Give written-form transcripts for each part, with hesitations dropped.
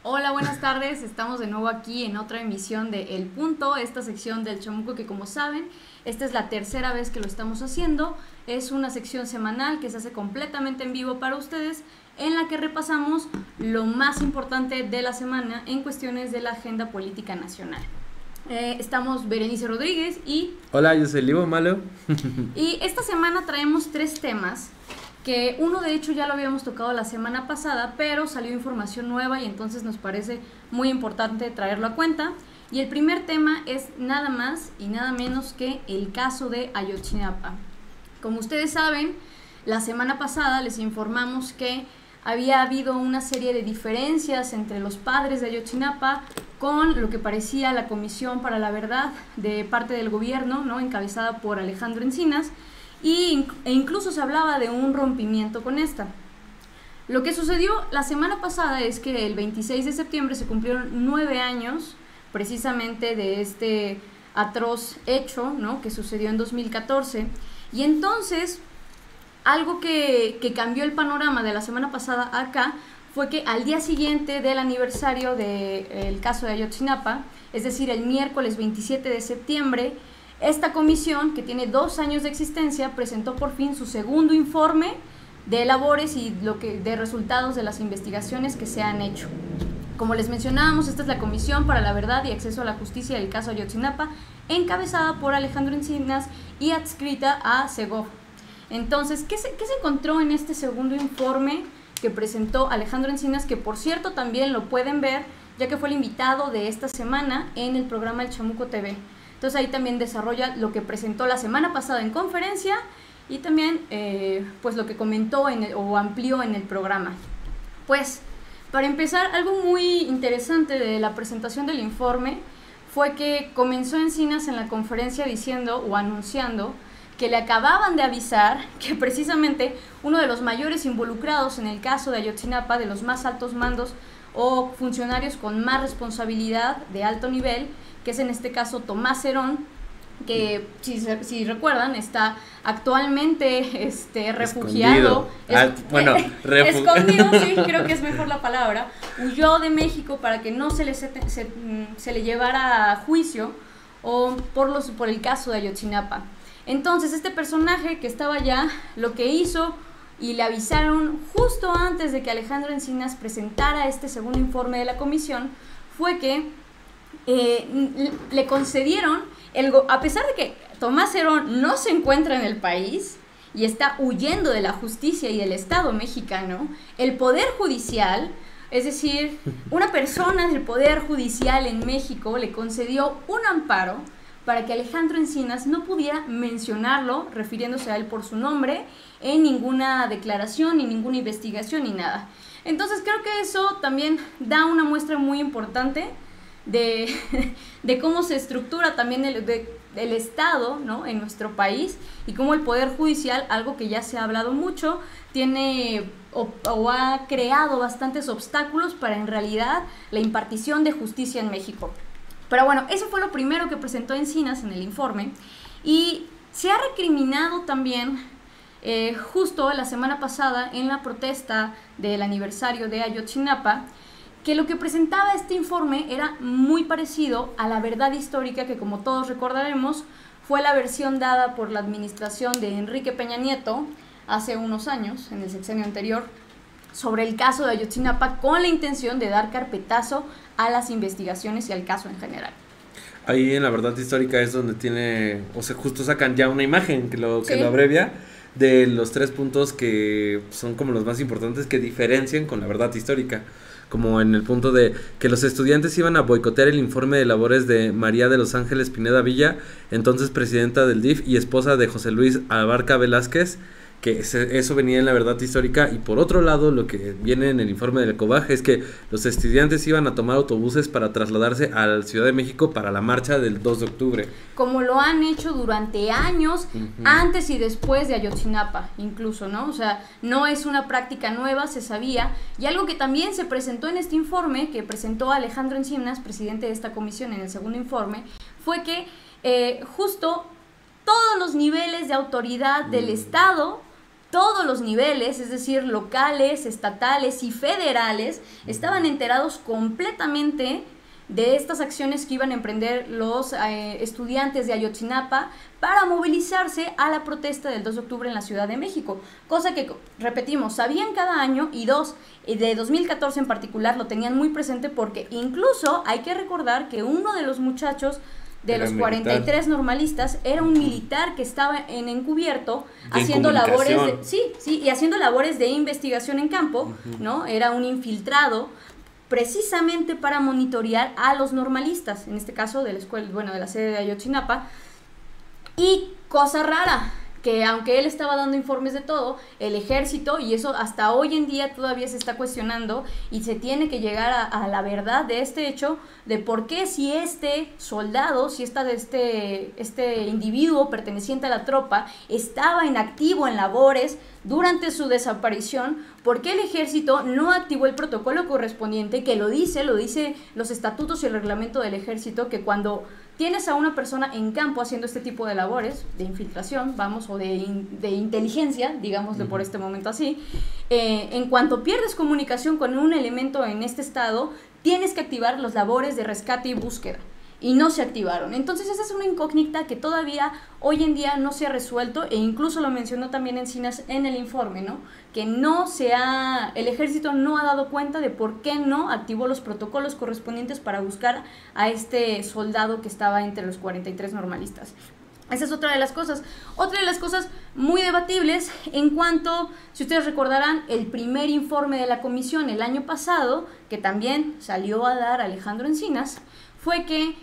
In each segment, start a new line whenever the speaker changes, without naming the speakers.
Hola, buenas tardes. Estamos de nuevo aquí en otra emisión de El Punto, esta sección del Chamuco que, como saben, esta es la tercera vez que lo estamos haciendo. Es una sección semanal que se hace completamente en vivo para ustedes, en la que repasamos lo más importante de la semana en cuestiones de la agenda política nacional. Estamos Berenice Rodríguez y...
Hola, yo soy Livo Malo.
Y esta semana traemos tres temas, que uno de hecho ya lo habíamos tocado la semana pasada, pero salió información nueva y entonces nos parece muy importante traerlo a cuenta. Y el primer tema es nada más y nada menos que el caso de Ayotzinapa. Como ustedes saben, la semana pasada les informamos que había habido una serie de diferencias entre los padres de Ayotzinapa con lo que parecía la Comisión para la Verdad de parte del gobierno, ¿no?, encabezada por Alejandro Encinas, e incluso se hablaba de un rompimiento con esta. Lo que sucedió la semana pasada es que el 26 de septiembre se cumplieron 9 años precisamente de este atroz hecho, ¿no?, que sucedió en 2014, y entonces algo que cambió el panorama de la semana pasada acá fue que al día siguiente del aniversario del caso de Ayotzinapa, es decir, el miércoles 27 de septiembre, esta comisión, que tiene 2 años de existencia, presentó por fin su segundo informe de labores y de resultados de las investigaciones que se han hecho. Como les mencionábamos, esta es la Comisión para la Verdad y Acceso a la Justicia del caso Ayotzinapa, encabezada por Alejandro Encinas y adscrita a Segov. Entonces, ¿qué se encontró en este segundo informe que presentó Alejandro Encinas? Que por cierto también lo pueden ver, ya que fue el invitado de esta semana en el programa El Chamuco TV. Entonces ahí también desarrolla lo que presentó la semana pasada en conferencia y también pues lo que comentó o amplió en el programa. Pues para empezar, algo muy interesante de la presentación del informe fue que comenzó Encinas en la conferencia diciendo o anunciando que le acababan de avisar que precisamente uno de los mayores involucrados en el caso de Ayotzinapa, de los más altos mandos o funcionarios con más responsabilidad de alto nivel, que es en este caso Tomás Herón, que si recuerdan está actualmente refugiado,
escondido,
sí, creo que es mejor la palabra, huyó de México para que no se le llevara a juicio o por el caso de Ayotzinapa. Entonces este personaje que estaba allá, lo que hizo, y le avisaron justo antes de que Alejandro Encinas presentara este segundo informe de la comisión, fue que le concedieron, a pesar de que Tomás Herón no se encuentra en el país y está huyendo de la justicia y del Estado mexicano, el Poder Judicial, es decir, una persona del Poder Judicial en México le concedió un amparo para que Alejandro Encinas no pudiera mencionarlo, refiriéndose a él por su nombre, en ninguna declaración, ni ninguna investigación, ni nada. Entonces creo que eso también da una muestra muy importante de cómo se estructura también el Estado, ¿no?, en nuestro país, y cómo el Poder Judicial, algo que ya se ha hablado mucho, tiene o ha creado bastantes obstáculos para en realidad la impartición de justicia en México. Pero bueno, eso fue lo primero que presentó Encinas en el informe, y se ha recriminado también justo la semana pasada en la protesta del aniversario de Ayotzinapa, que lo que presentaba este informe era muy parecido a la verdad histórica que, como todos recordaremos, fue la versión dada por la administración de Enrique Peña Nieto hace unos años, en el sexenio anterior, sobre el caso de Ayotzinapa, con la intención de dar carpetazo a las investigaciones y al caso en general.
Ahí en la verdad histórica es donde justo sacan ya una imagen que lo abrevia, de los 3 puntos que son como los más importantes que diferencian con la verdad histórica, como en el punto de que los estudiantes iban a boicotear el informe de labores de María de los Ángeles Pineda Villa, entonces presidenta del DIF y esposa de José Luis Abarca Velázquez, que eso venía en la verdad histórica. Y por otro lado, lo que viene en el informe del COBAG es que los estudiantes iban a tomar autobuses para trasladarse a la Ciudad de México para la marcha del 2 de octubre.
Como lo han hecho durante años, antes y después de Ayotzinapa, incluso, ¿no? O sea, no es una práctica nueva, se sabía. Y algo que también se presentó en este informe, que presentó Alejandro Encinas, presidente de esta comisión, en el segundo informe, fue que justo todos los niveles de autoridad del Estado todos los niveles, es decir, locales, estatales y federales, estaban enterados completamente de estas acciones que iban a emprender los estudiantes de Ayotzinapa para movilizarse a la protesta del 2 de octubre en la Ciudad de México, cosa que, repetimos, sabían cada año, y de 2014 en particular lo tenían muy presente, porque incluso hay que recordar que uno de los muchachos de los 43 normalistas era un militar que estaba en encubierto haciendo labores y haciendo labores de investigación en campo, ¿no? Era un infiltrado precisamente para monitorear a los normalistas, en este caso de la escuela, bueno, de la sede de Ayotzinapa. Y cosa rara, que aunque él estaba dando informes de todo, el ejército, y eso hasta hoy en día todavía se está cuestionando, y se tiene que llegar a la verdad de este hecho, de por qué si este soldado, si este individuo perteneciente a la tropa estaba inactivo en labores durante su desaparición, por qué el ejército no activó el protocolo correspondiente, que lo dice los estatutos y el reglamento del ejército, que cuando tienes a una persona en campo haciendo este tipo de labores, de infiltración, o de inteligencia, digámosle por este momento así, en cuanto pierdes comunicación con un elemento en este estado, tienes que activar las labores de rescate y búsqueda, y no se activaron. Entonces esa es una incógnita que todavía hoy en día no se ha resuelto, e incluso lo mencionó también Encinas en el informe, ¿no? Que el ejército no ha dado cuenta de por qué no activó los protocolos correspondientes para buscar a este soldado que estaba entre los 43 normalistas. Esa es otra de las cosas. Otra de las cosas muy debatibles en cuanto, si ustedes recordarán, el primer informe de la comisión el año pasado, que también salió a dar Alejandro Encinas, fue que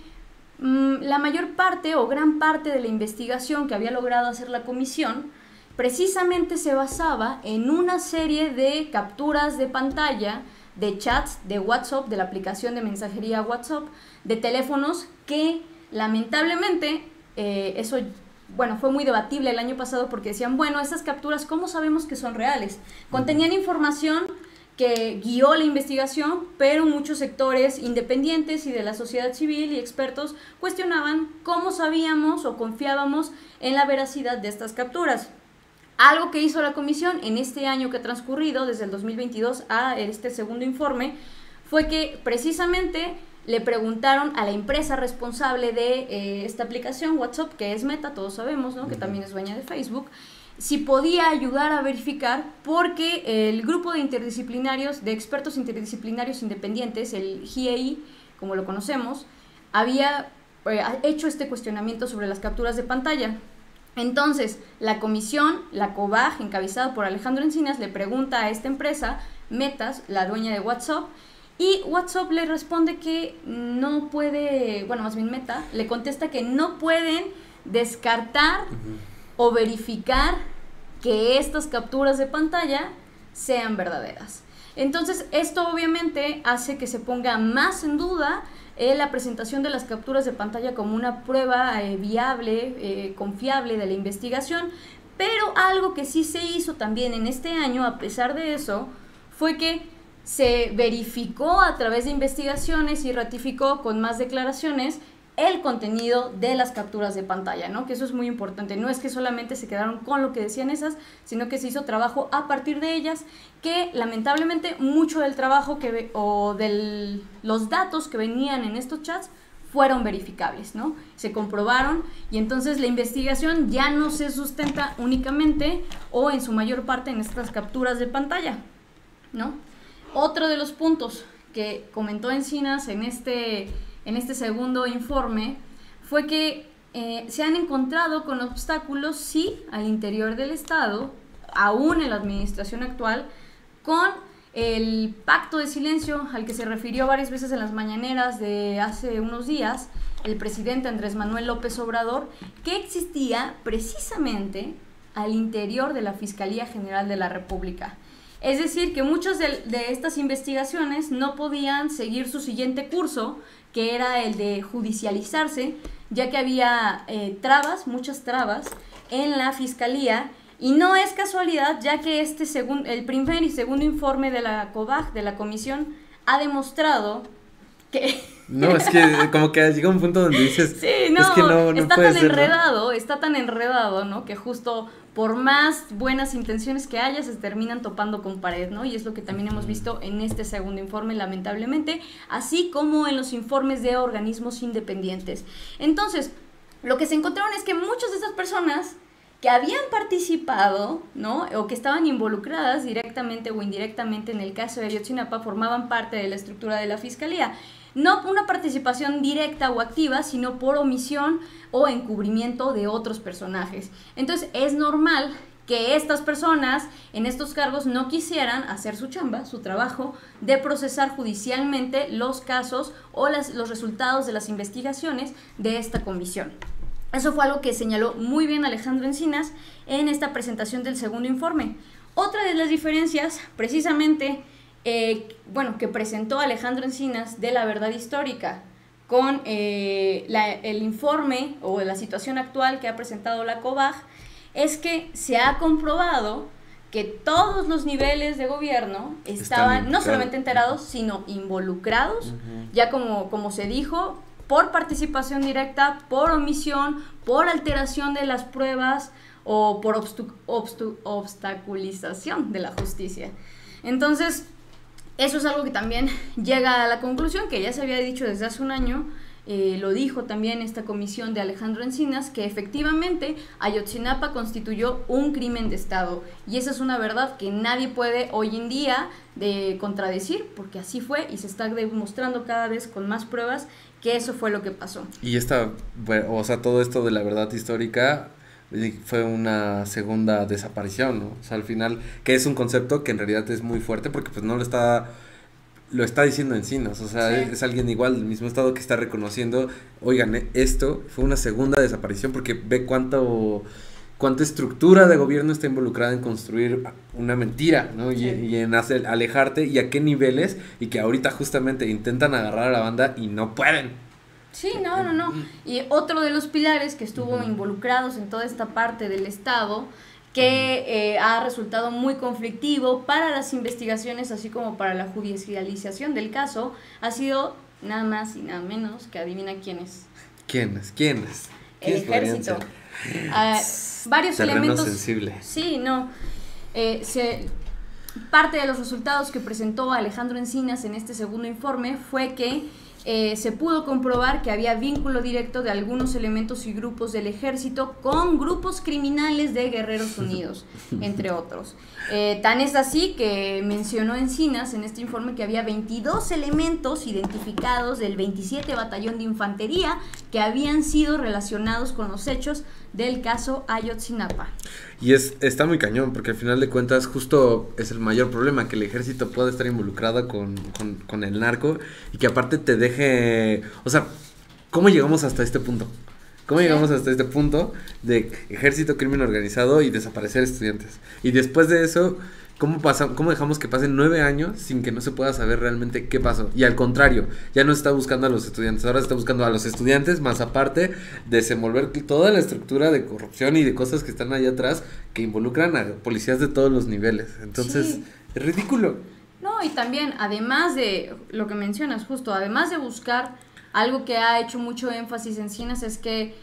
la mayor parte o gran parte de la investigación que había logrado hacer la comisión precisamente se basaba en una serie de capturas de pantalla de chats de WhatsApp, de la aplicación de mensajería WhatsApp, de teléfonos que lamentablemente fue muy debatible el año pasado, porque decían, esas capturas, ¿cómo sabemos que son reales? Contenían información que guió la investigación, pero muchos sectores independientes y de la sociedad civil y expertos cuestionaban cómo sabíamos o confiábamos en la veracidad de estas capturas. Algo que hizo la comisión en este año que ha transcurrido, desde el 2022 a este segundo informe, fue que precisamente le preguntaron a la empresa responsable de esta aplicación WhatsApp, que es Meta, todos sabemos, ¿no? Que también es dueña de Facebook, si podía ayudar a verificar, porque el grupo de expertos interdisciplinarios independientes, el GIEI, como lo conocemos, había hecho este cuestionamiento sobre las capturas de pantalla. Entonces, la comisión, la COBAG, encabezada por Alejandro Encinas, le pregunta a esta empresa, Metas, la dueña de WhatsApp, y WhatsApp le responde que no puede, Meta le contesta que no pueden descartar o verificar que estas capturas de pantalla sean verdaderas. Entonces, esto obviamente hace que se ponga más en duda la presentación de las capturas de pantalla como una prueba viable, confiable de la investigación, pero algo que sí se hizo también en este año, a pesar de eso, fue que se verificó a través de investigaciones y ratificó con más declaraciones el contenido de las capturas de pantalla, ¿no? Que eso es muy importante. No es que solamente se quedaron con lo que decían esas, sino que se hizo trabajo a partir de ellas, que lamentablemente mucho del trabajo los datos que venían en estos chats fueron verificables, ¿no? Se comprobaron, y entonces la investigación ya no se sustenta únicamente o en su mayor parte en estas capturas de pantalla, ¿no? Otro de los puntos que comentó Encinas en este segundo informe fue que se han encontrado con obstáculos, sí, al interior del Estado, aún en la administración actual, con el pacto de silencio al que se refirió varias veces en las mañaneras de hace unos días el presidente Andrés Manuel López Obrador, que existía precisamente al interior de la Fiscalía General de la República. Es decir, que muchas de estas investigaciones no podían seguir su siguiente curso, que era el de judicializarse, ya que había muchas trabas en la Fiscalía, y no es casualidad, ya que el primer y segundo informe de la COBAG, de la comisión, ha demostrado que...
No, es que como que llega un punto donde dices...
Sí, no,
es que no
está
puede
tan
ser,
enredado, está tan enredado, ¿no? Que justo por más buenas intenciones que haya, se terminan topando con pared, ¿no? Y es lo que también hemos visto en este segundo informe, lamentablemente, así como en los informes de organismos independientes. Entonces, lo que se encontraron es que muchas de esas personas que habían participado, ¿no? O que estaban involucradas directamente o indirectamente en el caso de Ayotzinapa formaban parte de la estructura de la Fiscalía. No una participación directa o activa, sino por omisión o encubrimiento de otros personajes. Entonces es normal que estas personas en estos cargos no quisieran hacer su chamba, su trabajo, de procesar judicialmente los casos o los resultados de las investigaciones de esta comisión. Eso fue algo que señaló muy bien Alejandro Encinas en esta presentación del segundo informe. Otra de las diferencias, precisamente, que presentó Alejandro Encinas de la verdad histórica con el informe o la situación actual que ha presentado la COBAG, es que se ha comprobado que todos los niveles de gobierno estaban no solamente enterados, sino involucrados, ya como se dijo, por participación directa, por omisión, por alteración de las pruebas o por obstaculización de la justicia. Entonces, eso es algo que también llega a la conclusión, que ya se había dicho desde hace un año, lo dijo también esta comisión de Alejandro Encinas, que efectivamente Ayotzinapa constituyó un crimen de Estado. Y esa es una verdad que nadie puede hoy en día contradecir, porque así fue y se está demostrando cada vez con más pruebas que eso fue lo que pasó.
Y todo esto de la verdad histórica fue una segunda desaparición, ¿no? O sea, al final, que es un concepto que en realidad es muy fuerte porque pues no lo está diciendo Encinas, o sea, sí. Es alguien igual del mismo estado que está reconociendo, oigan, esto fue una segunda desaparición porque ve cuánta estructura de gobierno está involucrada en construir una mentira, ¿no? Sí. Y en alejarte, y a qué niveles, y que ahorita justamente intentan agarrar a la banda y no pueden.
Sí, no. Y otro de los pilares que estuvo involucrados en toda esta parte del Estado, que ha resultado muy conflictivo para las investigaciones, así como para la judicialización del caso, ha sido nada más y nada menos que adivina quién es.
¿Quiénes?
El ejército. Varios
terreno
elementos.
Sensible.
Sí, no. Parte de los resultados que presentó Alejandro Encinas en este segundo informe fue que se pudo comprobar que había vínculo directo de algunos elementos y grupos del ejército con grupos criminales de Guerreros Unidos, entre otros. Tan es así que mencionó Encinas en este informe que había 22 elementos identificados del 27 Batallón de Infantería que habían sido relacionados con los hechos del caso Ayotzinapa.
Y está muy cañón, porque al final de cuentas justo es el mayor problema, que el ejército puede estar involucrado con el narco y que aparte te deje, o sea, ¿cómo llegamos hasta este punto? ¿Cómo llegamos hasta este punto de ejército, crimen organizado y desaparecer estudiantes? Y después de eso, ¿cómo dejamos que pasen 9 años sin que no se pueda saber realmente qué pasó? Y al contrario, ya no está buscando a los estudiantes, ahora está buscando a los estudiantes, más aparte desenvolver toda la estructura de corrupción y de cosas que están allá atrás que involucran a policías de todos los niveles. Entonces, es ridículo.
No, y también, además de lo que mencionas justo, además de buscar algo que ha hecho mucho énfasis Encinas, es que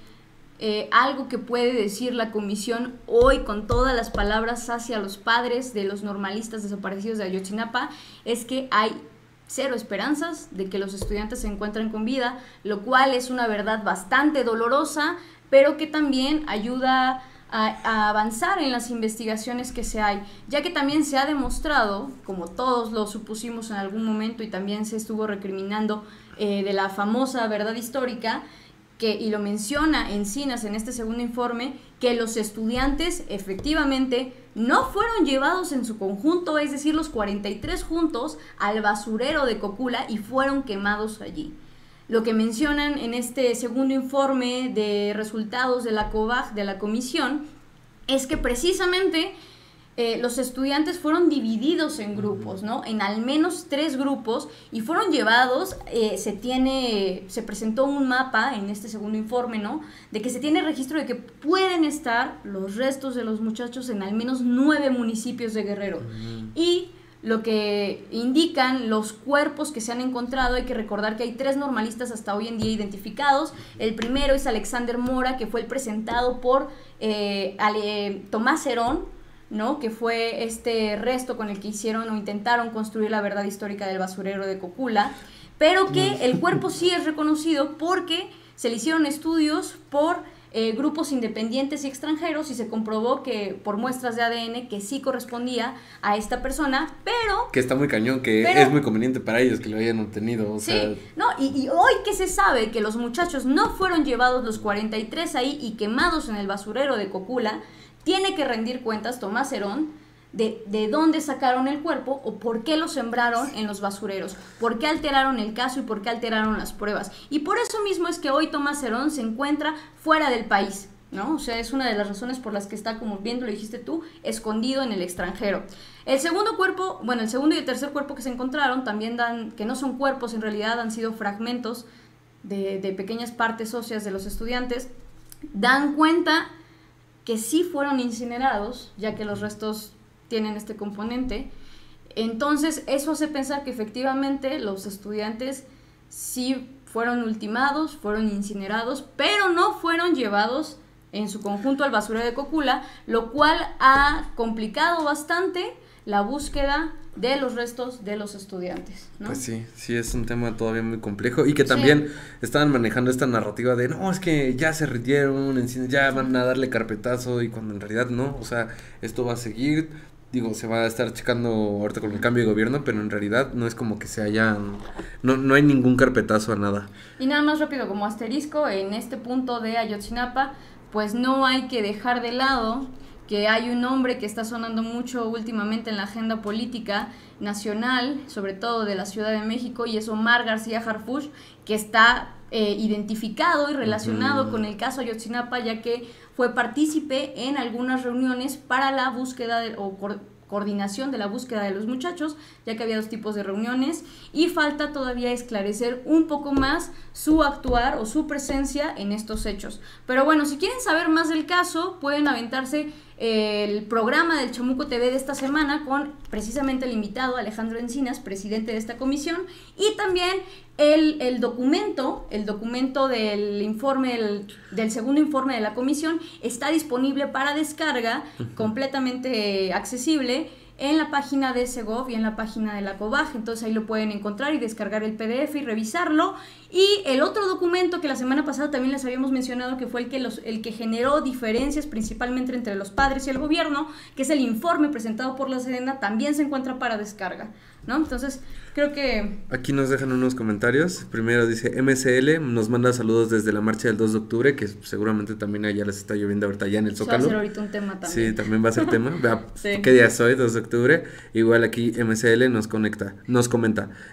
algo que puede decir la comisión hoy con todas las palabras hacia los padres de los normalistas desaparecidos de Ayotzinapa es que hay cero esperanzas de que los estudiantes se encuentren con vida, lo cual es una verdad bastante dolorosa, pero que también ayuda a avanzar en las investigaciones que se hay, ya que también se ha demostrado, como todos lo supusimos en algún momento y también se estuvo recriminando de la famosa verdad histórica, y lo menciona Encinas en este segundo informe, que los estudiantes efectivamente no fueron llevados en su conjunto, es decir, los 43 juntos, al basurero de Cocula y fueron quemados allí. Lo que mencionan en este segundo informe de resultados de la COBAG, de la comisión, es que precisamente los estudiantes fueron divididos en grupos, ¿no? En al menos 3 grupos y fueron llevados, se presentó un mapa en este segundo informe, ¿no? De que se tiene registro de que pueden estar los restos de los muchachos en al menos 9 municipios de Guerrero. Y lo que indican los cuerpos que se han encontrado. Hay que recordar que hay 3 normalistas hasta hoy en día identificados. El primero es Alexander Mora, que fue el presentado por Tomás Herón, ¿no? Que fue este resto con el que hicieron o intentaron construir la verdad histórica del basurero de Cocula, pero que el cuerpo sí es reconocido porque se le hicieron estudios por grupos independientes y extranjeros y se comprobó que por muestras de ADN que sí correspondía a esta persona, pero...
Que está muy cañón, que es muy conveniente para ellos que lo hayan obtenido, o sea...
Sí, no, y hoy que se sabe que los muchachos no fueron llevados los 43 ahí y quemados en el basurero de Cocula, tiene que rendir cuentas Tomás Herón de dónde sacaron el cuerpo o por qué lo sembraron en los basureros, por qué alteraron el caso y por qué alteraron las pruebas. Y por eso mismo es que hoy Tomás Herón se encuentra fuera del país, ¿no? O sea, es una de las razones por las que está, como bien lo dijiste tú, escondido en el extranjero. El segundo cuerpo, bueno, el segundo y el tercer cuerpo que se encontraron también que no son cuerpos, en realidad han sido fragmentos de pequeñas partes óseas de los estudiantes, dan cuenta que sí fueron incinerados, ya que los restos tienen este componente. Entonces eso hace pensar que efectivamente los estudiantes sí fueron ultimados, fueron incinerados, pero no fueron llevados en su conjunto al basurero de Cocula, lo cual ha complicado bastante la búsqueda de los restos de los estudiantes, ¿no?
Pues sí es un tema todavía muy complejo y que también estaban manejando esta narrativa de no, es que ya se rindieron, ya van a darle carpetazo, y cuando en realidad no, o sea, esto va a seguir, digo, se va a estar checando ahorita con el cambio de gobierno, pero en realidad no es como que se hayan, no hay ningún carpetazo a nada.
Y nada más rápido como asterisco, en este punto de Ayotzinapa, pues no hay que dejar de lado que hay un nombre que está sonando mucho últimamente en la agenda política nacional, sobre todo de la Ciudad de México, y es Omar García Harfuch, que está identificado y relacionado con el caso Ayotzinapa, ya que fue partícipe en algunas reuniones para la búsqueda coordinación de la búsqueda de los muchachos, ya que había 2 tipos de reuniones, y falta todavía esclarecer un poco más su actuar o su presencia en estos hechos. Pero bueno, si quieren saber más del caso, pueden aventarse el programa del Chamuco TV de esta semana con precisamente el invitado Alejandro Encinas, presidente de esta comisión, y también el documento del informe, del segundo informe de la comisión está disponible para descarga, completamente accesible en la página de Segov y en la página de la COBAG. Entonces ahí lo pueden encontrar y descargar el PDF y revisarlo. Y el otro documento que la semana pasada también les habíamos mencionado, que fue el que generó diferencias principalmente entre los padres y el gobierno, que es el informe presentado por la Sedena, también se encuentra para descarga, ¿no? Entonces creo que...
Aquí nos dejan unos comentarios. Primero dice MSL, nos manda saludos desde la marcha del 2 de octubre, que seguramente también allá les está lloviendo ahorita ya en el Zócalo.
Va a ser ahorita un tema también.
Sí, también va a ser tema. Vea,
sí.
¿Qué día es hoy? 2 de octubre. Igual aquí MSL nos comenta.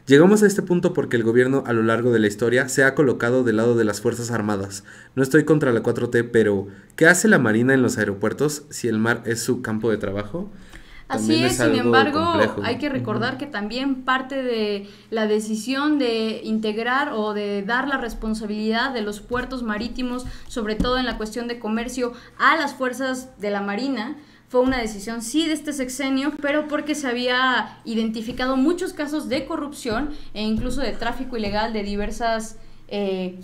Llegamos a este punto porque el gobierno a lo largo de la historia se ha colocado del lado de las Fuerzas Armadas. No estoy contra la 4T, pero ¿qué hace la Marina en los aeropuertos si el mar es su campo de trabajo?
Así es, sin embargo, complejo. Hay que recordar que también parte de la decisión de integrar o de dar la responsabilidad de los puertos marítimos, sobre todo en la cuestión de comercio, a las fuerzas de la Marina, fue una decisión sí de este sexenio, pero porque se había identificado muchos casos de corrupción e incluso de tráfico ilegal de diversas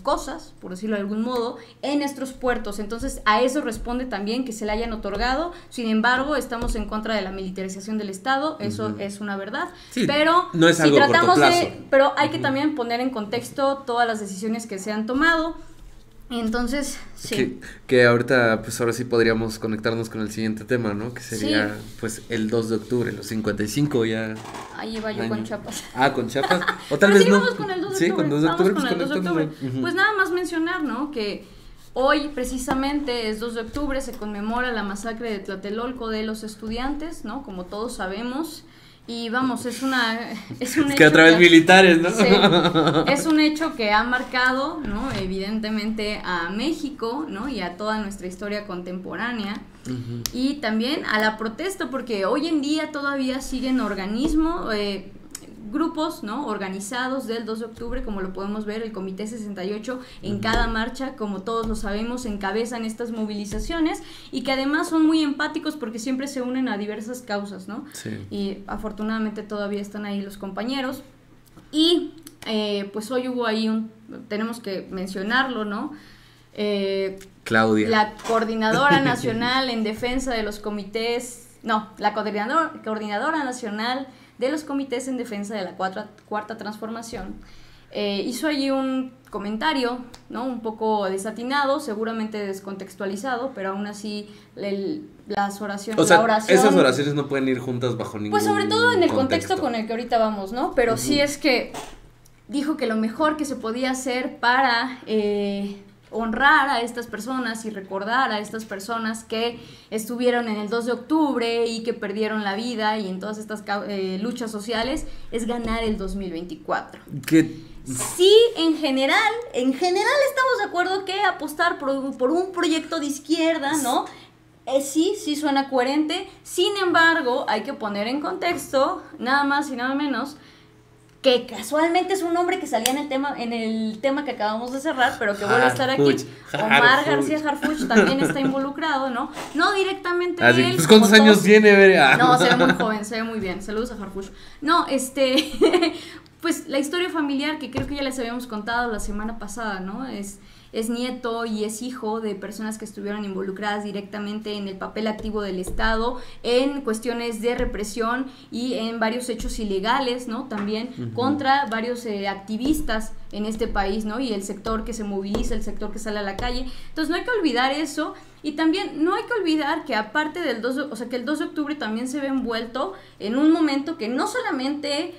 cosas, por decirlo de algún modo, en nuestros puertos. Entonces a eso responde también que se le hayan otorgado. Sin embargo, estamos en contra de la militarización del Estado, eso es una verdad,
sí,
pero
no es
si
algo
tratamos
corto plazo.
pero hay que también poner en contexto todas las decisiones que se han tomado. Entonces, sí.
Que ahorita, pues ahora sí podríamos conectarnos con el siguiente tema, ¿no? Que sería, pues, el 2 de octubre, los 55 ya.
Ahí iba yo con Chiapas.
Ah, con Chiapas. O tal vez no.
Con el 2 de octubre.
Sí, con 2 de octubre.
Vamos con el 2 de octubre. Pues nada más mencionar, ¿no? Que hoy precisamente es 2 de octubre, se conmemora la masacre de Tlatelolco de los estudiantes, ¿no? Como todos sabemos. Y vamos, es un hecho
que otra vez militares, ¿no?
Sí, es un hecho que ha marcado, ¿no? Evidentemente a México, ¿no? Y a toda nuestra historia contemporánea. Y también a la protesta, porque hoy en día todavía siguen organismos, grupos, ¿no?, organizados del 2 de octubre, como lo podemos ver, el Comité 68 en cada marcha, como todos lo sabemos, encabezan estas movilizaciones y que además son muy empáticos porque siempre se unen a diversas causas, ¿no?
Sí.
Y afortunadamente todavía están ahí los compañeros. Y pues hoy hubo ahí tenemos que mencionarlo, ¿no?
Claudia.
La coordinadora nacional en defensa de los comités, la coordinadora nacional de los comités en defensa de la cuarta transformación, hizo allí un comentario, ¿no?, un poco desatinado, seguramente descontextualizado, pero aún así las oraciones,
o sea,
la oración,
esas oraciones no pueden ir juntas bajo ningún
pues sobre todo en el contexto
contexto
con el que ahorita vamos, ¿no? Pero sí es que dijo que lo mejor que se podía hacer para honrar a estas personas y recordar a estas personas que estuvieron en el 2 de octubre y que perdieron la vida y en todas estas luchas sociales, es ganar el 2024.
¿Qué?
Sí, en general estamos de acuerdo que apostar por un proyecto de izquierda, ¿no? Sí suena coherente. Sin embargo, hay que poner en contexto, nada más y nada menos, que casualmente es un nombre que salía en el tema que acabamos de cerrar, pero que vuelve a estar aquí. Omar García Harfuch también está involucrado, ¿no? No directamente él.
Pues ¿cuántos años tiene?
No, se ve muy joven, se ve muy bien. Saludos a Harfuch. No, pues la historia familiar que creo que ya les habíamos contado la semana pasada, ¿no? Es nieto y es hijo de personas que estuvieron involucradas directamente en el papel activo del Estado, en cuestiones de represión y en varios hechos ilegales, ¿no? También contra varios activistas en este país, ¿no? Y el sector que se moviliza, el sector que sale a la calle. Entonces no hay que olvidar eso. Y también no hay que olvidar que aparte del que el 2 de octubre también se ve envuelto en un momento que no solamente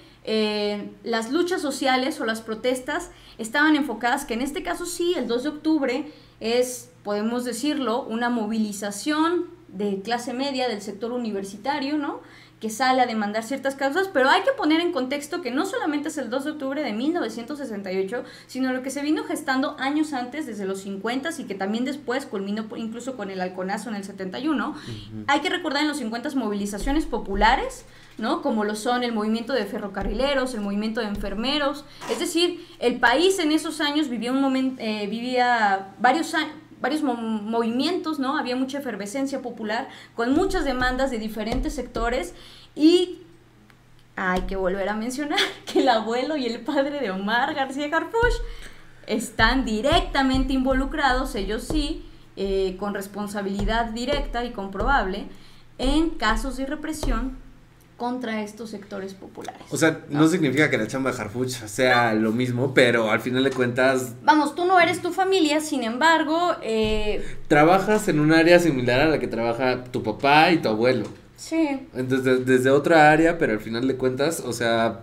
las luchas sociales o las protestas estaban enfocadas, que en este caso sí, el 2 de octubre es, podemos decirlo, una movilización de clase media del sector universitario, ¿no?, que sale a demandar ciertas causas, pero hay que poner en contexto que no solamente es el 2 de octubre de 1968, sino lo que se vino gestando años antes, desde los 50 y que también después culminó incluso con el halconazo en el 71. Hay que recordar en los 50 movilizaciones populares, ¿no?, como lo son el movimiento de ferrocarrileros, el movimiento de enfermeros. Es decir, el país en esos años vivía varios movimientos, ¿no? Había mucha efervescencia popular con muchas demandas de diferentes sectores y hay que volver a mencionar que el abuelo y el padre de Omar García Harfuch están directamente involucrados, ellos sí, con responsabilidad directa y comprobable en casos de represión contra estos sectores populares.
O sea, no significa que la chamba de Harfuch sea lo mismo, pero al final de cuentas...
Vamos, tú no eres tu familia, sin embargo...
trabajas en un área similar a la que trabaja tu papá y tu abuelo.
Sí.
Entonces, desde otra área, pero al final de cuentas, o sea,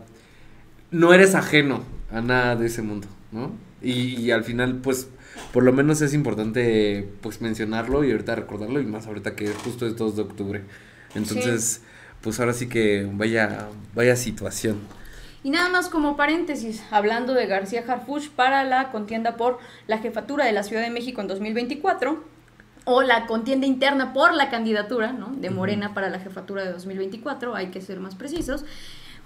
no eres ajeno a nada de ese mundo, ¿no? Y al final, pues, por lo menos es importante, pues, mencionarlo y ahorita recordarlo, y más ahorita que justo es 2 de octubre. Entonces... Sí. Pues ahora sí que vaya situación.
Y nada más como paréntesis, hablando de García Harfuch para la contienda por la jefatura de la Ciudad de México en 2024, o la contienda interna por la candidatura, ¿no?, de Morena para la jefatura de 2024, hay que ser más precisos,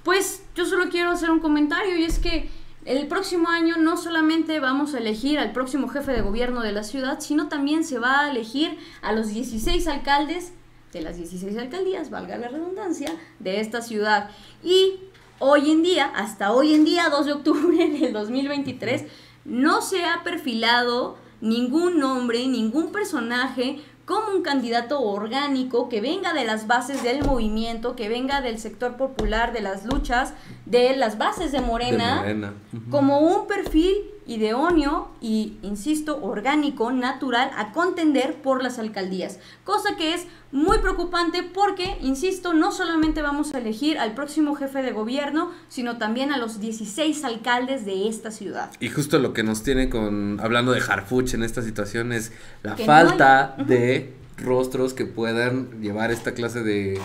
pues yo solo quiero hacer un comentario, y es que el próximo año no solamente vamos a elegir al próximo jefe de gobierno de la ciudad, sino también se va a elegir a los 16 alcaldes de las 16 alcaldías, valga la redundancia, de esta ciudad. Y hoy en día, hasta hoy en día, 2 de octubre del 2023, no se ha perfilado ningún nombre, ningún personaje como un candidato orgánico que venga de las bases del movimiento, que venga del sector popular, de las luchas, de las bases de Morena. Como un perfil idóneo y, insisto, orgánico, natural, a contender por las alcaldías. Cosa que es muy preocupante porque, insisto, no solamente vamos a elegir al próximo jefe de gobierno, sino también a los 16 alcaldes de esta ciudad.
Y justo lo que nos tiene hablando de Harfuch en esta situación es la falta de rostros que puedan llevar esta clase de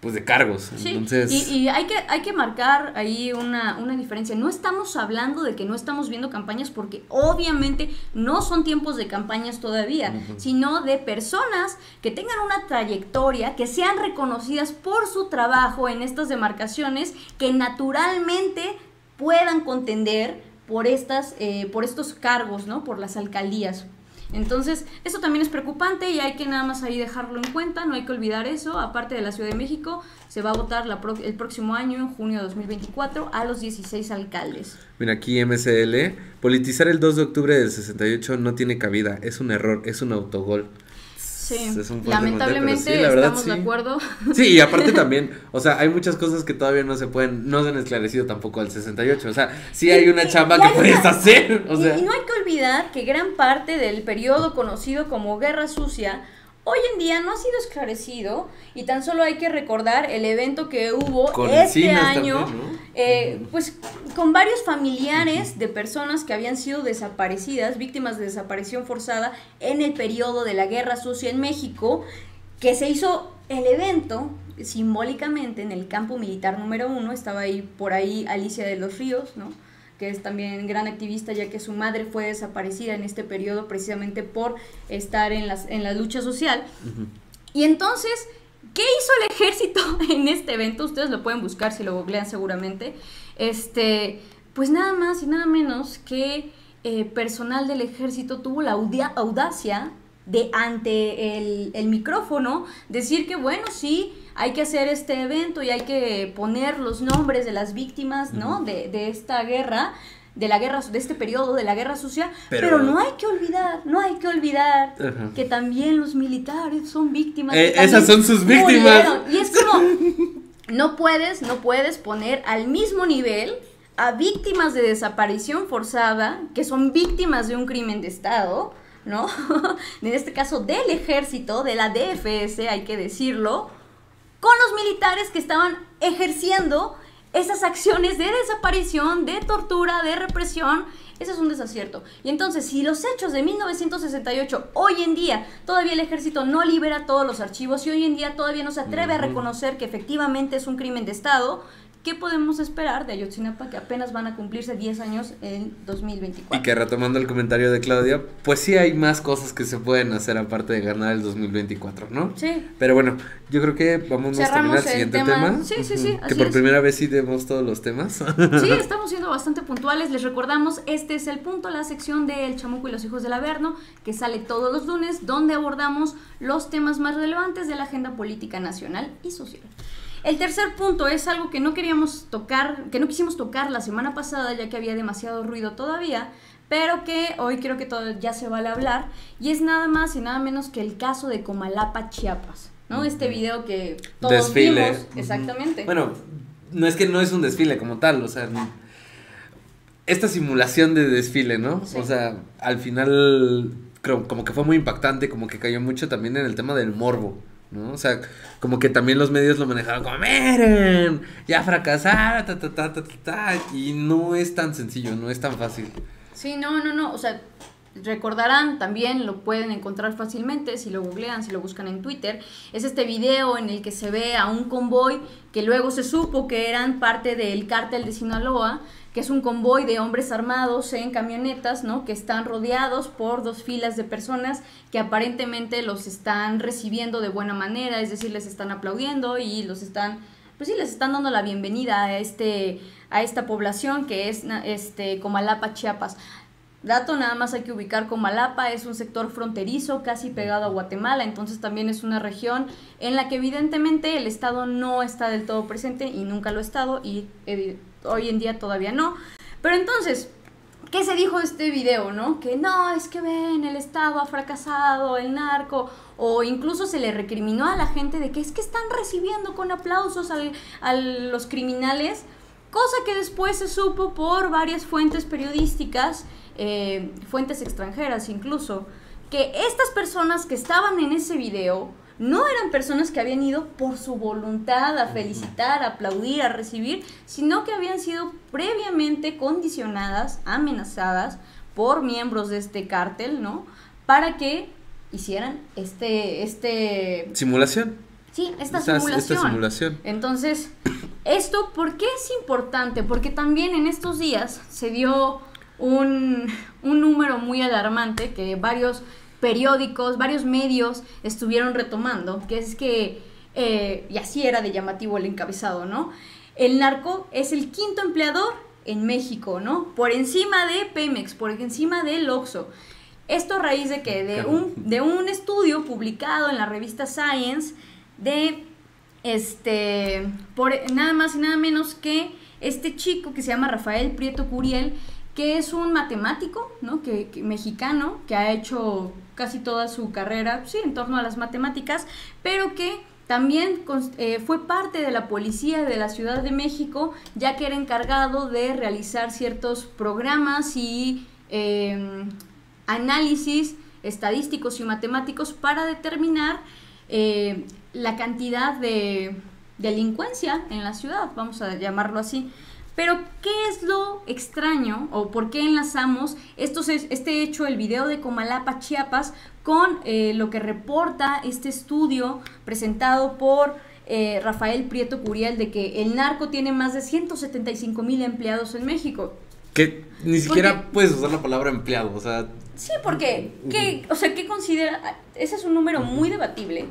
pues de cargos.
Sí,
Entonces...
y hay que marcar ahí una diferencia. No estamos hablando de que no estamos viendo campañas porque obviamente no son tiempos de campañas todavía, sino de personas que tengan una trayectoria, que sean reconocidas por su trabajo en estas demarcaciones, que naturalmente puedan contender por estos cargos, ¿no? Por las alcaldías. Entonces, eso también es preocupante y hay que nada más ahí dejarlo en cuenta, no hay que olvidar eso. Aparte de la Ciudad de México, se va a votar el próximo año, en junio de 2024, a los 16 alcaldes.
Mira, aquí MCL, politizar el 2 de octubre del 68 no tiene cabida, es un error, es un autogol.
Sí, lamentablemente
sí, la verdad,
estamos de acuerdo.
Sí, y aparte también, o sea, hay muchas cosas que todavía no se han esclarecido tampoco al 68, o sea, sí hay una chamba que puedes hacer, o sea.
Y no hay que olvidar que gran parte del periodo conocido como Guerra Sucia hoy en día no ha sido esclarecido y tan solo hay que recordar el evento que hubo
con
este año,
también, ¿no?
pues con varios familiares de personas que habían sido desaparecidas, víctimas de desaparición forzada en el periodo de la Guerra Sucia en México, que se hizo el evento simbólicamente en el campo militar número 1, estaba ahí por ahí Alicia de los Ríos, ¿no? Que es también gran activista, ya que su madre fue desaparecida en este periodo precisamente por estar en la lucha social. Y entonces, ¿qué hizo el ejército en este evento? Ustedes lo pueden buscar si lo googlean seguramente. Pues nada más y nada menos que personal del ejército tuvo la audacia de ante el micrófono decir que bueno, sí, hay que hacer este evento y hay que poner los nombres de las víctimas, ¿no? De esta guerra, de este periodo de la Guerra Sucia, pero no hay que olvidar que también los militares son víctimas.
Esas son sus víctimas.
Y es como, no puedes poner al mismo nivel a víctimas de desaparición forzada, que son víctimas de un crimen de Estado, ¿no? En este caso del ejército, de la DFS, hay que decirlo, con los militares que estaban ejerciendo esas acciones de desaparición, de tortura, de represión. Ese es un desacierto. Y entonces, si los hechos de 1968, hoy en día, todavía el ejército no libera todos los archivos y hoy en día todavía no se atreve a reconocer que efectivamente es un crimen de Estado, ¿qué podemos esperar de Ayotzinapa, que apenas van a cumplirse 10 años en 2024?
Y que retomando el comentario de Claudia, pues sí hay más cosas que se pueden hacer aparte de ganar el 2024, ¿no?
Sí.
Pero bueno, yo creo que vamos a terminar el siguiente tema.
Sí,
que por primera vez sí demos todos los temas.
Sí, estamos siendo bastante puntuales. Les recordamos, este es el punto, la sección de El Chamuco y los Hijos del Averno, que sale todos los lunes, donde abordamos los temas más relevantes de la agenda política nacional y social. El tercer punto es algo que no quisimos tocar la semana pasada, ya que había demasiado ruido todavía, pero que hoy creo que todo ya se vale hablar, y es nada más y nada menos que el caso de Comalapa, Chiapas, ¿no? Este video que todos vimos, exactamente.
Bueno, no es que no es un desfile como tal, o sea, esta simulación de desfile, ¿no? Sí. O sea, al final creo como que fue muy impactante, como que cayó mucho también en el tema del morbo, ¿no? O sea, como que también los medios lo manejaron como, miren, ya fracasaron, y no es tan sencillo, no es tan fácil.
Sí, no, o sea, recordarán, también lo pueden encontrar fácilmente si lo googlean, si lo buscan en Twitter, es este video en el que se ve a un convoy que luego se supo que eran parte del cártel de Sinaloa, que es un convoy de hombres armados en camionetas, ¿no? Que están rodeados por 2 filas de personas que aparentemente los están recibiendo de buena manera, es decir, les están aplaudiendo y les están dando la bienvenida a esta población que es Comalapa, Chiapas. Dato, nada más hay que ubicar Comalapa, es un sector fronterizo casi pegado a Guatemala, entonces también es una región en la que evidentemente el Estado no está del todo presente y nunca lo ha estado y hoy en día todavía no. Pero entonces, ¿qué se dijo de este video, no? Que no, es que ven, el Estado ha fracasado, el narco, o incluso se le recriminó a la gente de que es que están recibiendo con aplausos a los criminales, cosa que después se supo por varias fuentes periodísticas, fuentes extranjeras incluso, que estas personas que estaban en ese video no eran personas que habían ido por su voluntad a felicitar, a aplaudir, a recibir, sino que habían sido previamente condicionadas, amenazadas por miembros de este cártel, ¿no? Para que hicieran simulación. Sí, esta simulación. Entonces, ¿esto por qué es importante? Porque también en estos días se dio un número muy alarmante que varios periódicos, varios medios estuvieron retomando, que es que, y así era de llamativo el encabezado, ¿no? El narco es el quinto empleador en México, ¿no? Por encima de Pemex, por encima del Oxxo. Esto a raíz de que de un estudio publicado en la revista Science de por nada más y nada menos que este chico que se llama Rafael Prieto Curiel, que es un matemático, ¿no? que mexicano, que ha hecho casi toda su carrera, sí, en torno a las matemáticas, pero que también fue parte de la policía de la Ciudad de México, ya que era encargado de realizar ciertos programas y análisis estadísticos y matemáticos para determinar la cantidad de delincuencia en la ciudad, vamos a llamarlo así. Pero, ¿qué es lo extraño o por qué enlazamos este hecho, el video de Comalapa, Chiapas, con lo que reporta este estudio presentado por Rafael Prieto Curiel de que el narco tiene más de 175,000 empleados en México?
Que ni siquiera puedes usar la palabra empleado, o sea...
Sí, porque, ¿qué considera? Ese es un número muy debatible,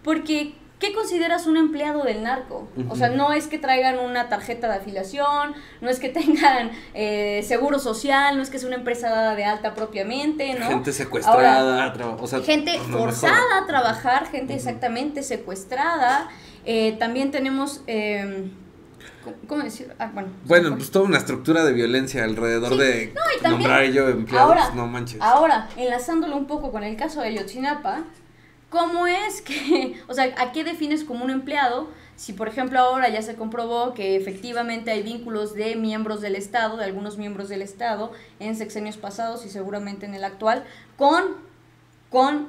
porque... ¿Qué consideras un empleado del narco? O sea, no es que traigan una tarjeta de afiliación, no es que tengan seguro social, no es que sea una empresa de alta propiamente, ¿no?
Gente secuestrada,
gente forzada a trabajar, gente exactamente secuestrada. También tenemos... ¿Cómo decir?
Bueno, pues toda una estructura de violencia alrededor de nombrar ello empleados,
ahora,
no manches.
Ahora, enlazándolo un poco con el caso de Ayotzinapa, ¿cómo es que, o sea, a qué defines como un empleado? Si, por ejemplo, ahora ya se comprobó que efectivamente hay vínculos de miembros del Estado, de algunos miembros del Estado, en sexenios pasados y seguramente en el actual, con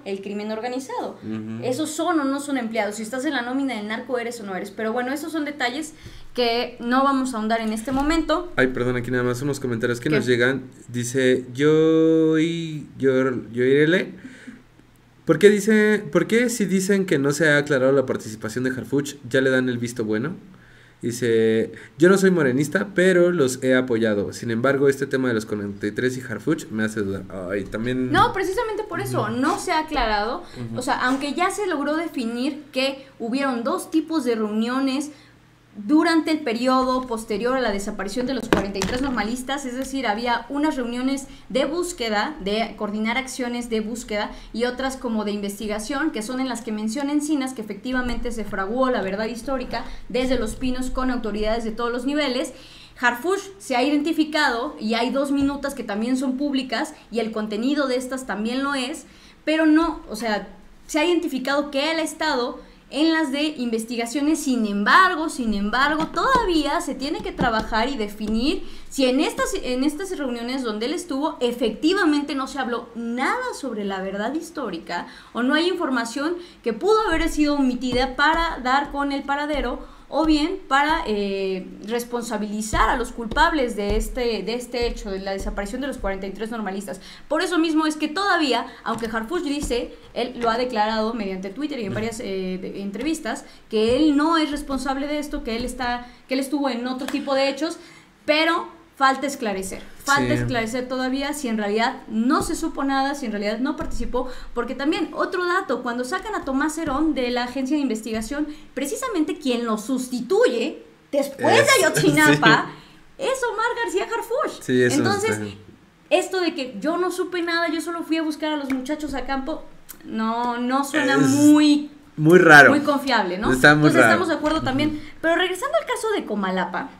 el crimen organizado. ¿Esos son o no son empleados? Si estás en la nómina del narco, ¿eres o no eres? Pero bueno, esos son detalles que no vamos a ahondar en este momento.
Ay, perdón, aquí nada más unos comentarios que nos llegan. Dice, yo iré. ¿Por qué si dicen que no se ha aclarado la participación de Harfuch, ya le dan el visto bueno? Dice, yo no soy morenista, pero los he apoyado. Sin embargo, este tema de los 43 y Harfuch me hace dudar. Ay, también...
No, precisamente por eso, no se ha aclarado. O sea, aunque ya se logró definir que hubieron dos tipos de reuniones durante el periodo posterior a la desaparición de los 43 normalistas, es decir, había unas reuniones de búsqueda, de coordinar acciones de búsqueda y otras como de investigación, que son en las que menciona Encinas que efectivamente se fraguó la verdad histórica desde Los Pinos con autoridades de todos los niveles. Harfuch se ha identificado y hay 2 minutas que también son públicas y el contenido de estas también lo es, pero no, o sea, se ha identificado que él ha estado en las de investigaciones. Sin embargo, todavía se tiene que trabajar y definir si en estas reuniones donde él estuvo, efectivamente no se habló nada sobre la verdad histórica o no hay información que pudo haber sido omitida para dar con el paradero o bien para responsabilizar a los culpables de este hecho, de la desaparición de los 43 normalistas. Por eso mismo es que todavía, aunque Harfuch dice, él lo ha declarado mediante Twitter y en varias entrevistas, que él no es responsable de esto, que él estuvo en otro tipo de hechos, pero falta esclarecer todavía si en realidad no se supo nada, si en realidad no participó, porque también otro dato, cuando sacan a Tomás Herón de la agencia de investigación, precisamente quien lo sustituye después de Ayotzinapa es Omar García Harfuch.
Sí,
entonces, esto de que yo no supe nada, yo solo fui a buscar a los muchachos a campo, no suena muy
raro,
muy confiable, ¿no?
Entonces
estamos de acuerdo también. Pero regresando al caso de Comalapa,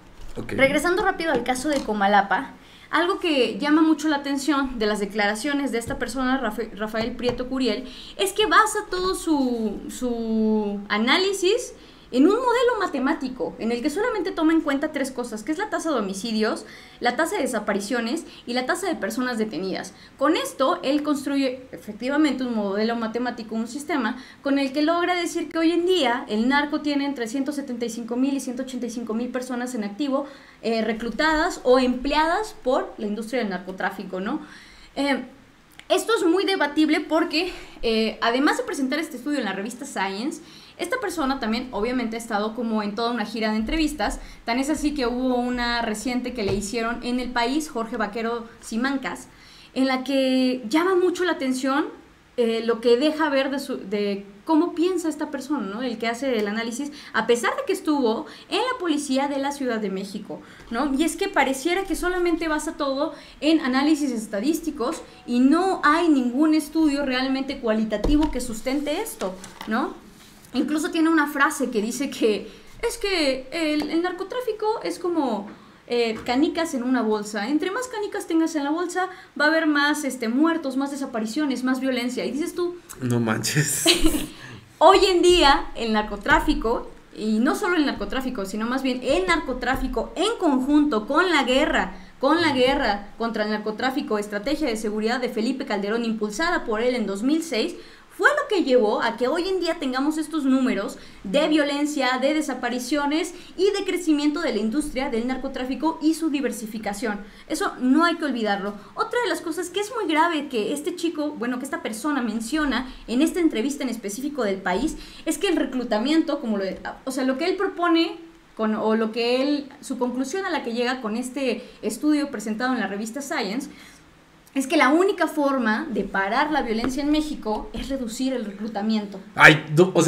regresando rápido al caso de Comalapa, algo que llama mucho la atención de las declaraciones de esta persona, Rafael Prieto Curiel, es que basa todo su análisis en un modelo matemático en el que solamente toma en cuenta 3 cosas, que es la tasa de homicidios, la tasa de desapariciones y la tasa de personas detenidas. Con esto, él construye efectivamente un modelo matemático, un sistema, con el que logra decir que hoy en día el narco tiene entre 175,000 y 185,000 personas en activo, reclutadas o empleadas por la industria del narcotráfico, ¿no? Esto es muy debatible porque, además de presentar este estudio en la revista Science, esta persona también obviamente ha estado como en toda una gira de entrevistas, tan es así que hubo una reciente que le hicieron en El País, Jorge Vaquero Simancas, en la que llama mucho la atención lo que deja ver de cómo piensa esta persona, ¿no? El que hace el análisis, a pesar de que estuvo en la policía de la Ciudad de México, ¿no? Y es que pareciera que solamente basa todo en análisis estadísticos y no hay ningún estudio realmente cualitativo que sustente esto, ¿no? Incluso tiene una frase que dice que es que el narcotráfico es como canicas en una bolsa. Entre más canicas tengas en la bolsa, va a haber más muertos, más desapariciones, más violencia. Y dices tú...
No manches.
Hoy en día, el narcotráfico, y no solo el narcotráfico, sino más bien el narcotráfico en conjunto con la guerra contra el narcotráfico, estrategia de seguridad de Felipe Calderón, impulsada por él en 2006, fue lo que llevó a que hoy en día tengamos estos números de violencia, de desapariciones y de crecimiento de la industria del narcotráfico y su diversificación. Eso no hay que olvidarlo. Otra de las cosas que es muy grave que este chico, que esta persona menciona en esta entrevista en específico del País, es que el reclutamiento, lo que él propone su conclusión a la que llega con este estudio presentado en la revista Science, es que la única forma de parar la violencia en México es reducir el reclutamiento.
Ay,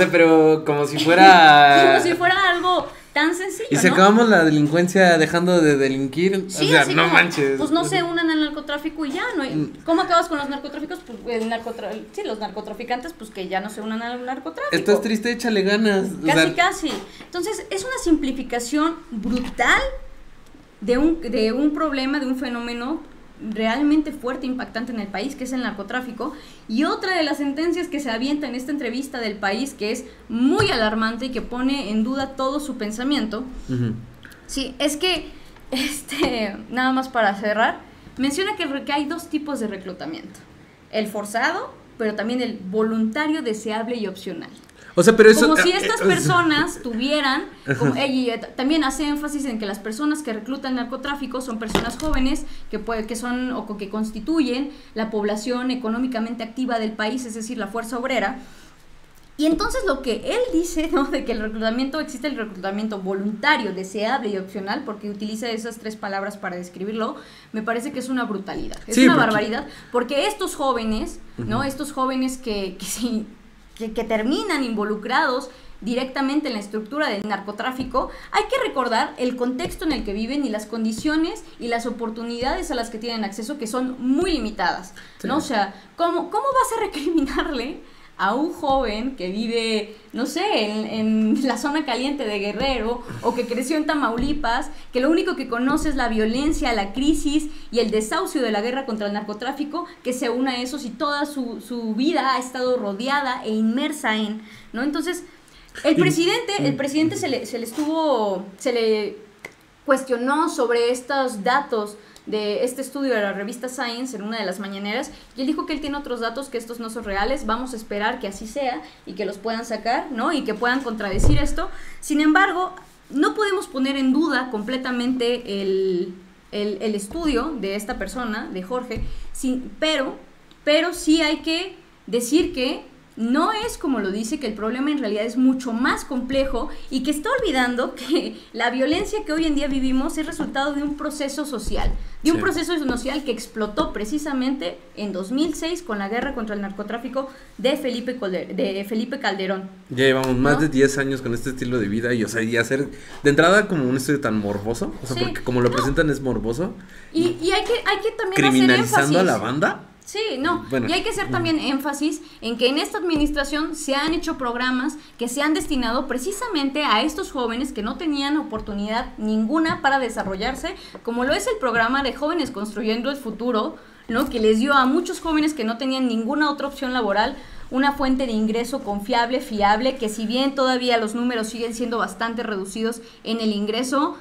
pero como si fuera...
como si fuera algo tan sencillo,
y si acabamos la delincuencia dejando de delinquir,
sí, no manches. Pues no se unan al narcotráfico y ya, ¿no? ¿Cómo acabas con los narcotráficos? Pues los narcotraficantes, pues que ya no se unan al narcotráfico.
Estás triste, échale ganas.
Casi. Entonces, es una simplificación brutal de un problema, de un fenómeno realmente fuerte, impactante en el país, que es el narcotráfico. Y otra de las sentencias que se avienta en esta entrevista del País, que es muy alarmante y que pone en duda todo su pensamiento, sí, es que, nada más para cerrar, menciona que hay dos tipos de reclutamiento: el forzado, pero también el voluntario, deseable y opcional.
O sea, pero eso...
Como si estas personas tuvieran... también hace énfasis en que las personas que reclutan narcotráfico son personas jóvenes que son o que constituyen la población económicamente activa del país, es decir, la fuerza obrera. Y entonces lo que él dice, ¿no? De que existe el reclutamiento voluntario, deseable y opcional, porque utiliza esas tres palabras para describirlo, me parece que es una brutalidad, es una barbaridad, porque estos jóvenes, ¿no? Estos jóvenes que terminan involucrados directamente en la estructura del narcotráfico, hay que recordar el contexto en el que viven y las condiciones y las oportunidades a las que tienen acceso, que son muy limitadas, ¿no? Sí. O sea, ¿cómo vas a recriminarle a un joven que vive, no sé, en la zona caliente de Guerrero, o que creció en Tamaulipas, que lo único que conoce es la violencia, la crisis y el desahucio de la guerra contra el narcotráfico, que se una a eso si toda su vida ha estado rodeada e inmersa en, ¿no? Entonces, el presidente se le cuestionó sobre estos datos de este estudio de la revista Science en una de las mañaneras, y él dijo que él tiene otros datos, que estos no son reales. Vamos a esperar que así sea y que los puedan sacar, ¿no? Y que puedan contradecir esto. Sin embargo, no podemos poner en duda completamente el estudio de esta persona, de Jorge, pero sí hay que decir que no es como lo dice, que el problema en realidad es mucho más complejo y que está olvidando que la violencia que hoy en día vivimos es resultado de un proceso social, un proceso social que explotó precisamente en 2006 con la guerra contra el narcotráfico de Felipe Calderón.
Ya llevamos más de 10 años con este estilo de vida y, o sea, y hacer de entrada como un estudio tan morboso, o sea, porque como lo presentan es morboso.
Y hay que también
criminalizando
hacer énfasis
a la banda.
Sí, no, bueno. Y hay que hacer también énfasis en que en esta administración se han hecho programas que se han destinado precisamente a estos jóvenes que no tenían oportunidad ninguna para desarrollarse, como lo es el programa de Jóvenes Construyendo el Futuro, ¿no? Que les dio a muchos jóvenes que no tenían ninguna otra opción laboral una fuente de ingreso confiable, fiable, que si bien todavía los números siguen siendo bastante reducidos en el ingreso,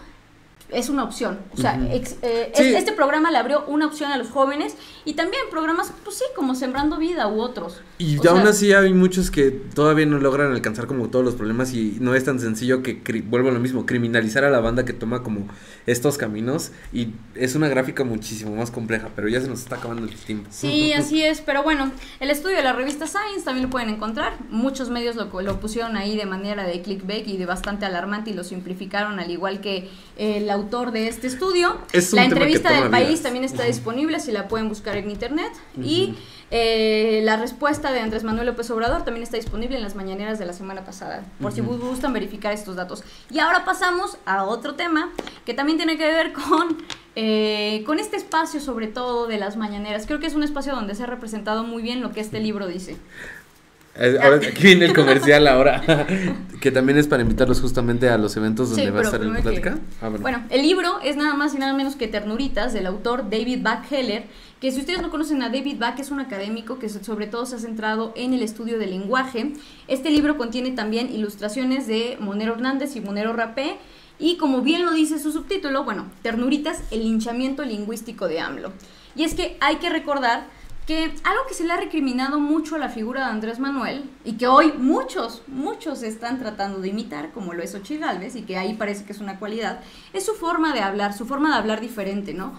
es una opción, o sea, este programa le abrió una opción a los jóvenes y también programas, pues sí, como Sembrando Vida u otros.
Y aún así hay muchos que todavía no logran alcanzar como todos los problemas y no es tan sencillo que, vuelvo a lo mismo, criminalizar a la banda que toma como estos caminos y es una gráfica muchísimo más compleja, pero ya se nos está acabando el tiempo.
Sí, así es, pero bueno, el estudio de la revista Science también lo pueden encontrar, muchos medios lo pusieron ahí de manera de clickbait y de bastante alarmante y lo simplificaron al igual que el autor de este estudio. La entrevista del País también está disponible, si la pueden buscar en internet. Y la respuesta de Andrés Manuel López Obrador también está disponible en las mañaneras de la semana pasada, por si gustan verificar estos datos. Y ahora pasamos a otro tema que también tiene que ver con este espacio, sobre todo de las mañaneras. Creo que es un espacio donde se ha representado muy bien lo que este libro dice.
Ahora aquí viene el comercial ahora, que también es para invitarlos justamente a los eventos donde va a estar en plática.
Bueno, el libro es nada más y nada menos que Ternuritas, del autor David Buck-Heller, que si ustedes no conocen a David Buck, es un académico que sobre todo se ha centrado en el estudio del lenguaje. Este libro contiene también ilustraciones de Monero Hernández y Monero Rapé, y como bien lo dice su subtítulo, bueno, Ternuritas, el linchamiento lingüístico de AMLO. Y es que hay que recordar que algo que se le ha recriminado mucho a la figura de Andrés Manuel y que hoy muchos están tratando de imitar, como lo es Xochitl Gálvez, y que ahí parece que es una cualidad, es su forma de hablar diferente, ¿no?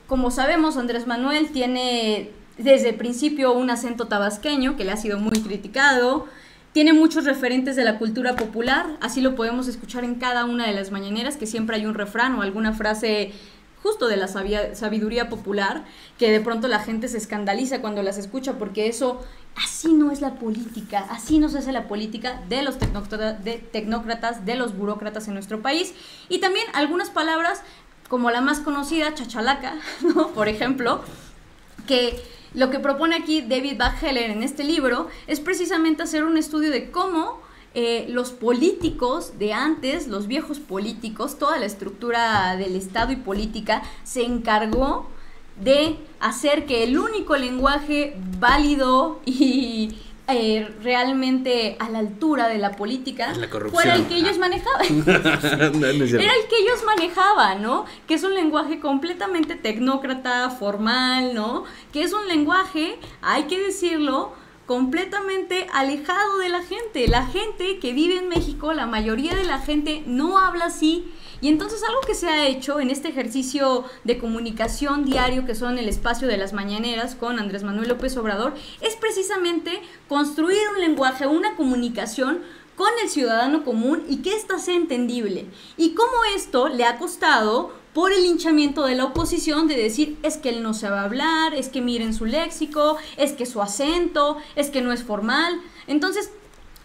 Como sabemos, Andrés Manuel tiene desde el principio un acento tabasqueño que le ha sido muy criticado, tiene muchos referentes de la cultura popular, así lo podemos escuchar en cada una de las mañaneras, que siempre hay un refrán o alguna frase justo de la sabiduría popular, que de pronto la gente se escandaliza cuando las escucha, porque eso, así no es la política, así no se hace la política de los tecnócratas, de los burócratas en nuestro país. Y también algunas palabras, como la más conocida, chachalaca, ¿no? Por ejemplo, que lo que propone aquí David Buck-Heller en este libro es precisamente hacer un estudio de cómo los políticos de antes, los viejos políticos, toda la estructura del Estado y política se encargó de hacer que el único lenguaje válido y realmente a la altura de la política fuera el que ellos manejaban. Era el que ellos manejaban, ¿no? Que es un lenguaje completamente tecnócrata, formal, ¿no? Que es un lenguaje, hay que decirlo, completamente alejado de la gente. La gente que vive en México, la mayoría de la gente no habla así. Y entonces algo que se ha hecho en este ejercicio de comunicación diario que son el espacio de las mañaneras con Andrés Manuel López Obrador es precisamente construir un lenguaje, una comunicación con el ciudadano común y que ésta sea entendible. Y cómo esto le ha costado por el linchamiento de la oposición de decir es que él no sabe hablar, es que miren su léxico, es que su acento, es que no es formal. Entonces,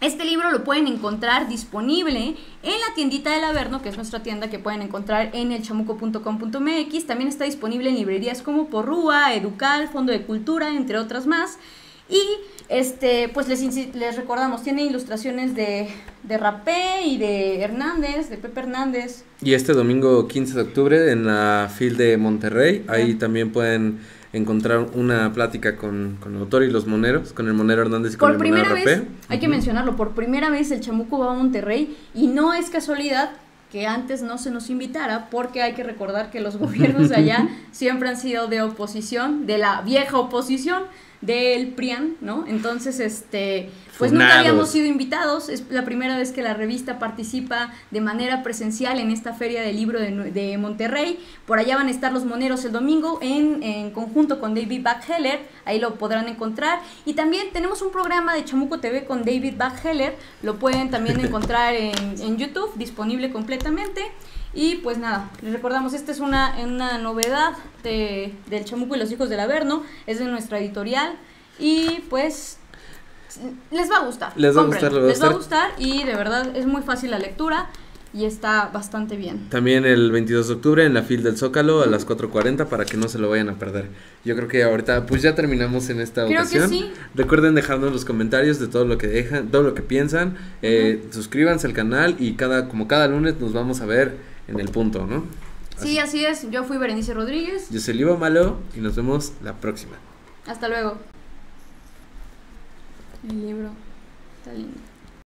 este libro lo pueden encontrar disponible en la tiendita del Averno, que es nuestra tienda que pueden encontrar en elchamuco.com.mx. También está disponible en librerías como Porrúa, Educal, Fondo de Cultura, entre otras más. Y pues les recordamos, tiene ilustraciones de Rapé y de Hernández, de Pepe Hernández.
Y este domingo 15 de octubre en la FIL de Monterrey, ahí también pueden encontrar una plática con el autor y los moneros, con el Monero Hernández y con el Monero Rapé.
Hay que mencionarlo, por primera vez el Chamuco va a Monterrey y no es casualidad que antes no se nos invitara, porque hay que recordar que los gobiernos de allá siempre han sido de oposición, de la vieja oposición, del PRIAN, ¿no? Entonces, pues nunca habíamos sido invitados, es la primera vez que la revista participa de manera presencial en esta feria del libro de Monterrey. Por allá van a estar los moneros el domingo en conjunto con David Buck-Heller, ahí lo podrán encontrar. Y también tenemos un programa de Chamuco TV con David Buck-Heller, lo pueden también encontrar en YouTube, disponible completamente. Y pues nada, les recordamos, esta es una novedad del Chamuco y los hijos del Averno, es de nuestra editorial y pues les va a gustar. Les va a gustar y de verdad es muy fácil la lectura y está bastante bien.
También el 22 de octubre en la FIL del Zócalo a las 4:40 para que no se lo vayan a perder. Yo creo que ahorita pues ya terminamos en esta ocasión.
Que sí.
Recuerden dejarnos los comentarios de todo lo que dejan, todo lo que piensan. Suscríbanse al canal y como cada lunes nos vamos a ver en el punto, ¿no?
Sí, así es. Yo fui Berenice Rodríguez.
Yo soy Livo Malo y nos vemos la próxima.
Hasta luego. El libro está lindo.